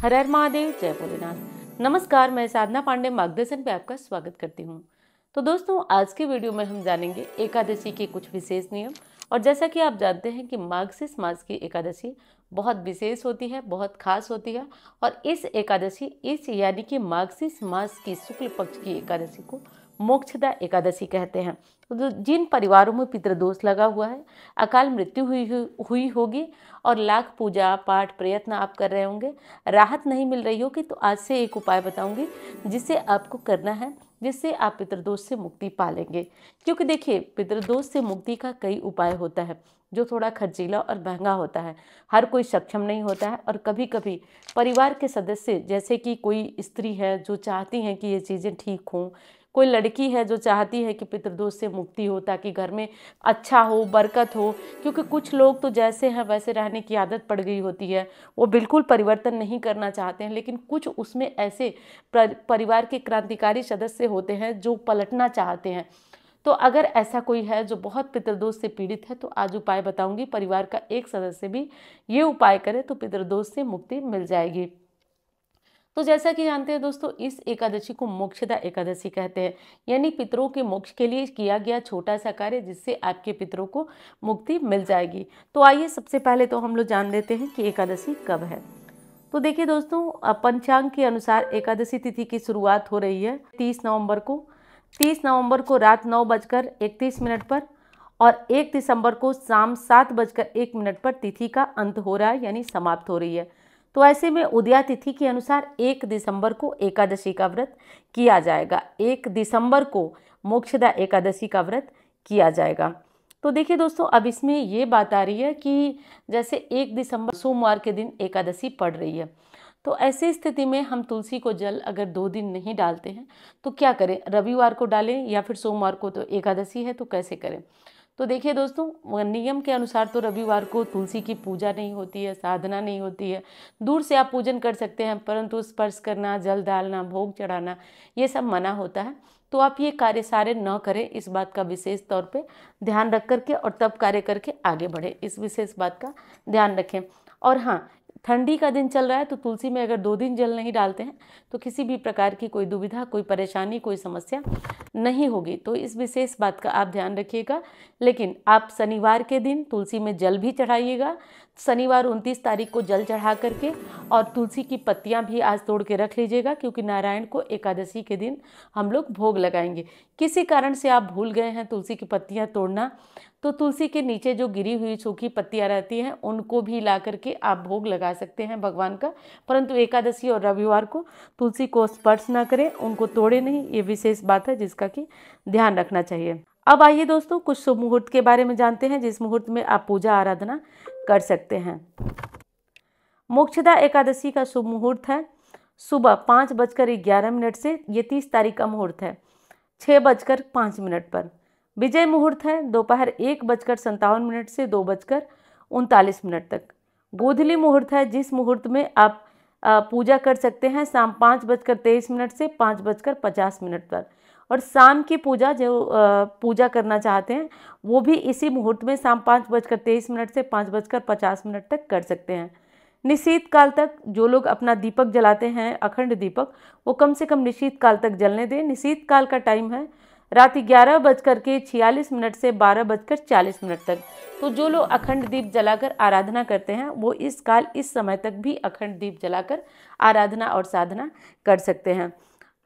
हर हर महादेव, जय भोलेनाथ। नमस्कार, मैं साधना पांडे मार्गदर्शन पे आपका स्वागत करती हूँ। तो दोस्तों, आज के वीडियो में हम जानेंगे एकादशी के कुछ विशेष नियम। और जैसा कि आप जानते हैं कि मार्गशीर्ष मास की एकादशी बहुत विशेष होती है, बहुत खास होती है। और इस एकादशी यानी कि मार्गशीर्ष मास की शुक्ल पक्ष की एकादशी को मोक्षदा एकादशी कहते हैं। तो जिन परिवारों में पितृदोष लगा हुआ है, अकाल मृत्यु हुई होगी और लाख पूजा पाठ प्रयत्न आप कर रहे होंगे, राहत नहीं मिल रही होगी, तो आज से एक उपाय बताऊंगी जिसे आपको करना है, जिससे आप पितृदोष से मुक्ति पा लेंगे। क्योंकि देखिए, पितृदोष से मुक्ति का कई उपाय होता है जो थोड़ा खर्चीला और महंगा होता है। हर कोई सक्षम नहीं होता है और कभी कभी परिवार के सदस्य, जैसे कि कोई स्त्री है जो चाहती हैं कि ये चीज़ें ठीक हों, कोई लड़की है जो चाहती है कि पितृदोष से मुक्ति हो ताकि घर में अच्छा हो, बरकत हो। क्योंकि कुछ लोग तो जैसे हैं वैसे रहने की आदत पड़ गई होती है, वो बिल्कुल परिवर्तन नहीं करना चाहते हैं। लेकिन कुछ उसमें ऐसे परिवार के क्रांतिकारी सदस्य होते हैं जो पलटना चाहते हैं। तो अगर ऐसा कोई है जो बहुत पितृदोष से पीड़ित है, तो आज उपाय बताऊंगी, परिवार का एक सदस्य भी ये उपाय करे तो पितृदोष से मुक्ति मिल जाएगी। तो जैसा कि जानते हैं दोस्तों, इस एकादशी को मोक्षदा एकादशी कहते हैं, यानी पितरों के मोक्ष के लिए किया गया छोटा सा कार्य जिससे आपके पितरों को मुक्ति मिल जाएगी। तो आइए सबसे पहले तो हम लोग जान लेते हैं कि एकादशी कब है। तो देखिए दोस्तों, पंचांग के अनुसार एकादशी तिथि की शुरुआत हो रही है 30 नवंबर को। 30 नवंबर को रात 9:31 पर और 1 दिसंबर को शाम 7:01 पर तिथि का अंत हो रहा है, यानी समाप्त हो रही है। तो ऐसे में उदया तिथि के अनुसार 1 दिसंबर को एकादशी का व्रत किया जाएगा। 1 दिसंबर को मोक्षदा एकादशी का व्रत किया जाएगा। तो देखिए दोस्तों, अब इसमें ये बात आ रही है कि जैसे 1 दिसंबर सोमवार के दिन एकादशी पड़ रही है, तो ऐसी स्थिति में हम तुलसी को जल अगर 2 दिन नहीं डालते हैं तो क्या करें? रविवार को डालें या फिर सोमवार को? तो एकादशी है तो कैसे करें? तो देखिए दोस्तों, नियम के अनुसार तो रविवार को तुलसी की पूजा नहीं होती है, साधना नहीं होती है। दूर से आप पूजन कर सकते हैं, परंतु स्पर्श करना, जल डालना, भोग चढ़ाना, ये सब मना होता है। तो आप ये कार्य सारे न करें, इस बात का विशेष तौर पे ध्यान रख करके और तब कार्य करके आगे बढ़ें, इस विशेष बात का ध्यान रखें। और हाँ, ठंडी का दिन चल रहा है तो तुलसी में अगर 2 दिन जल नहीं डालते हैं तो किसी भी प्रकार की कोई दुविधा, कोई परेशानी, कोई समस्या नहीं होगी। तो इस विशेष बात का आप ध्यान रखिएगा। लेकिन आप शनिवार के दिन तुलसी में जल भी चढ़ाइएगा। शनिवार 29 तारीख को जल चढ़ा करके और तुलसी की पत्तियां भी आज तोड़ के रख लीजिएगा, क्योंकि नारायण को एकादशी के दिन हम लोग भोग लगाएंगे। किसी कारण से आप भूल गए हैं तुलसी की पत्तियां तोड़ना, तो तुलसी के नीचे जो गिरी हुई सूखी पत्तियां रहती हैं उनको भी ला करके आप भोग लगा सकते हैं भगवान का। परंतु एकादशी और रविवार को तुलसी को स्पर्श ना करें, उनको तोड़े नहीं, ये विशेष बात है जिसका कि ध्यान रखना चाहिए। अब आइए दोस्तों, कुछ शुभ मुहूर्त के बारे में जानते हैं जिस मुहूर्त में आप पूजा आराधना कर सकते हैं। मोक्षदा एकादशी का शुभ मुहूर्त है सुबह 5:11 से, ये 30 तारीख का मुहूर्त है, 6:05 पर। विजय मुहूर्त है दोपहर 1:57 से 2:39 तक। गोधूली मुहूर्त है जिस मुहूर्त में आप पूजा कर सकते हैं, शाम 5:23 से 5:50 पर। और शाम की पूजा जो पूजा करना चाहते हैं वो भी इसी मुहूर्त में शाम 5:23 से 5:50 तक कर सकते हैं। निशीत काल तक जो लोग अपना दीपक जलाते हैं, अखंड दीपक, वो कम से कम निशीत काल तक जलने दें। निशीत काल का टाइम है रात 11:46 से 12:40 तक। तो जो लोग अखंड दीप जलाकर आराधना करते हैं वो इस समय तक भी अखंड दीप जलाकर आराधना और साधना कर सकते हैं।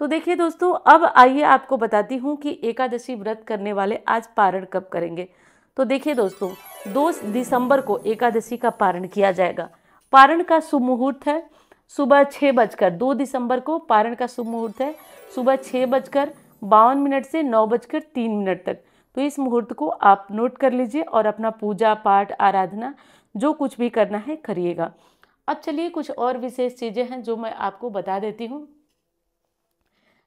तो देखिए दोस्तों, अब आइए आपको बताती हूँ कि एकादशी व्रत करने वाले आज पारण कब करेंगे। तो देखिए दोस्तों, 2 दिसंबर को एकादशी का पारण किया जाएगा। पारण का शुभ मुहूर्त है सुबह 6 2 दिसंबर को पारण का शुभ मुहूर्त है सुबह 6:52 से 9:03 तक। तो इस मुहूर्त को आप नोट कर लीजिए और अपना पूजा पाठ आराधना जो कुछ भी करना है करिएगा। अब चलिए, कुछ और विशेष चीज़ें हैं जो मैं आपको बता देती हूँ।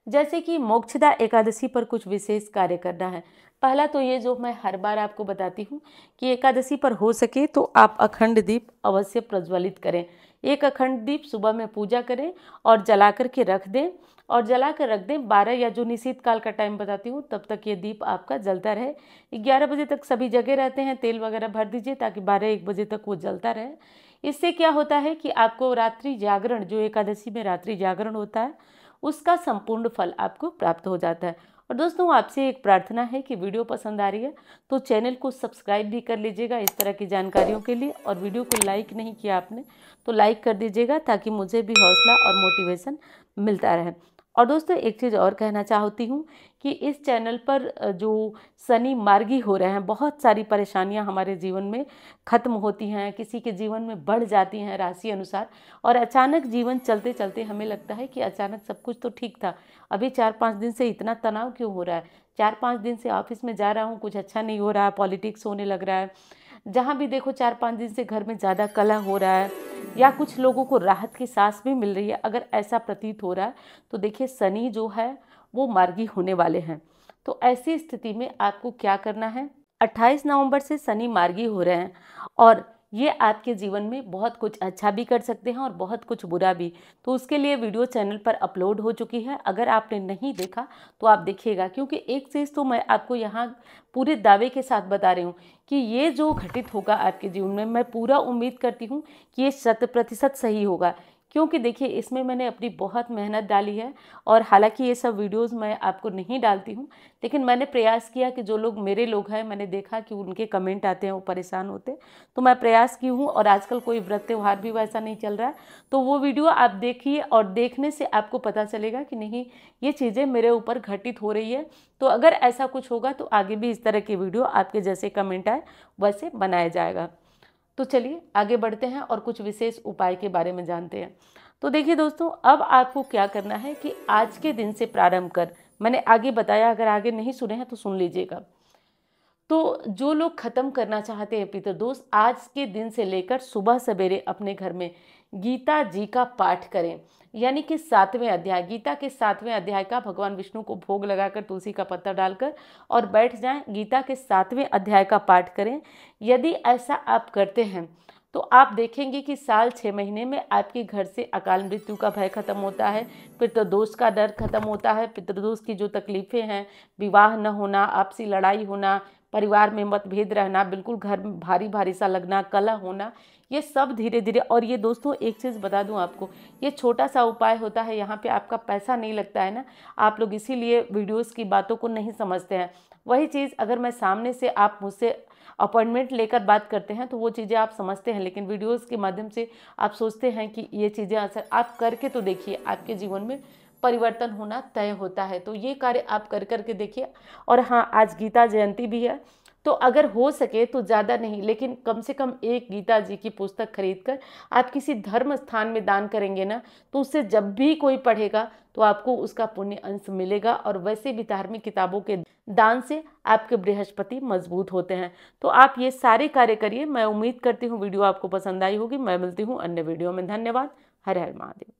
जैसे कि मोक्षदा एकादशी पर कुछ विशेष कार्य करना है। पहला तो ये जो मैं हर बार आपको बताती हूँ कि एकादशी पर हो सके तो आप अखंड दीप अवश्य प्रज्वलित करें। एक अखंड दीप सुबह में पूजा करें और जला कर के रख दें, और जला कर रख दें 12 या जो निश्चित काल का टाइम बताती हूँ तब तक ये दीप आपका जलता रहे। 11 बजे तक सभी जगह रहते हैं, तेल वगैरह भर दीजिए ताकि 12-1 बजे तक वो जलता रहे। इससे क्या होता है कि आपको रात्रि जागरण, जो एकादशी में रात्रि जागरण होता है, उसका संपूर्ण फल आपको प्राप्त हो जाता है। और दोस्तों आपसे एक प्रार्थना है कि वीडियो पसंद आ रही है तो चैनल को सब्सक्राइब भी कर लीजिएगा इस तरह की जानकारियों के लिए, और वीडियो को लाइक नहीं किया आपने तो लाइक कर दीजिएगा ताकि मुझे भी हौसला और मोटिवेशन मिलता रहे। और दोस्तों एक चीज़ और कहना चाहती हूँ कि इस चैनल पर जो शनि मार्गी हो रहे हैं, बहुत सारी परेशानियां हमारे जीवन में खत्म होती हैं, किसी के जीवन में बढ़ जाती हैं राशि अनुसार, और अचानक जीवन चलते चलते हमें लगता है कि अचानक सब कुछ तो ठीक था, अभी 4-5 दिन से इतना तनाव क्यों हो रहा है, 4-5 दिन से ऑफिस में जा रहा हूँ कुछ अच्छा नहीं हो रहा है, पॉलिटिक्स होने लग रहा है, जहाँ भी देखो 4-5 दिन से घर में ज़्यादा कलह हो रहा है, या कुछ लोगों को राहत की सांस भी मिल रही है। अगर ऐसा प्रतीत हो रहा है तो देखिए शनि जो है वो मार्गी होने वाले हैं। तो ऐसी स्थिति में आपको क्या करना है, 28 नवंबर से शनि मार्गी हो रहे हैं और ये आपके जीवन में बहुत कुछ अच्छा भी कर सकते हैं और बहुत कुछ बुरा भी। तो उसके लिए वीडियो चैनल पर अपलोड हो चुकी है, अगर आपने नहीं देखा तो आप देखिएगा, क्योंकि एक चीज़ तो मैं आपको यहाँ पूरे दावे के साथ बता रही हूँ कि ये जो घटित होगा आपके जीवन में, मैं पूरा उम्मीद करती हूँ कि ये 100% सही होगा। क्योंकि देखिए इसमें मैंने अपनी बहुत मेहनत डाली है, और हालांकि ये सब वीडियोस मैं आपको नहीं डालती हूँ, लेकिन मैंने प्रयास किया कि जो लोग मेरे लोग हैं, मैंने देखा कि उनके कमेंट आते हैं वो परेशान होते हैं, तो मैं प्रयास की हूँ। और आजकल कोई व्रत त्यौहार भी वैसा नहीं चल रहा है, तो वो वीडियो आप देखिए और देखने से आपको पता चलेगा कि नहीं ये चीज़ें मेरे ऊपर घटित हो रही है। तो अगर ऐसा कुछ होगा तो आगे भी इस तरह की वीडियो आपके जैसे कमेंट आए वैसे बनाया जाएगा। तो चलिए आगे बढ़ते हैं और कुछ विशेष उपाय के बारे में जानते हैं। तो देखिए दोस्तों, अब आपको क्या करना है कि आज के दिन से प्रारंभ कर, मैंने आगे बताया, अगर आगे नहीं सुने हैं तो सुन लीजिएगा। तो जो लोग खत्म करना चाहते हैं पितृदोष, आज के दिन से लेकर सुबह सवेरे अपने घर में गीता जी का पाठ करें, यानी कि 7वें अध्याय, गीता के 7वें अध्याय का भगवान विष्णु को भोग लगाकर तुलसी का पत्ता डालकर और बैठ जाएं, गीता के 7वें अध्याय का पाठ करें। यदि ऐसा आप करते हैं तो आप देखेंगे कि साल 6 महीने में आपके घर से अकाल मृत्यु का भय खत्म होता है, पितृदोष का डर खत्म होता है, पितृदोष की जो तकलीफें हैं, विवाह न होना, आपसी लड़ाई होना, परिवार में मतभेद रहना, बिल्कुल घर में भारी भारी सा लगना, कलह होना, ये सब धीरे धीरे। और ये दोस्तों एक चीज़ बता दूं आपको, ये छोटा सा उपाय होता है, यहाँ पे आपका पैसा नहीं लगता है ना, आप लोग इसीलिए वीडियोस की बातों को नहीं समझते हैं। वही चीज़ अगर मैं सामने से, आप मुझसे अपॉइंटमेंट लेकर बात करते हैं तो वो चीज़ें आप समझते हैं, लेकिन वीडियोस के माध्यम से आप सोचते हैं कि ये चीज़ें असर, आप करके तो देखिए, आपके जीवन में परिवर्तन होना तय होता है। तो ये कार्य आप कर करके देखिए। और हाँ, आज गीता जयंती भी है, तो अगर हो सके तो ज़्यादा नहीं लेकिन कम से कम एक गीता जी की पुस्तक खरीद कर आप किसी धर्म स्थान में दान करेंगे ना, तो उससे जब भी कोई पढ़ेगा तो आपको उसका पुण्य अंश मिलेगा। और वैसे भी धार्मिक किताबों के दान से आपके बृहस्पति मजबूत होते हैं। तो आप ये सारे कार्य करिए। मैं उम्मीद करती हूँ वीडियो आपको पसंद आई होगी। मैं मिलती हूँ अन्य वीडियो में। धन्यवाद। हर हर महादेव।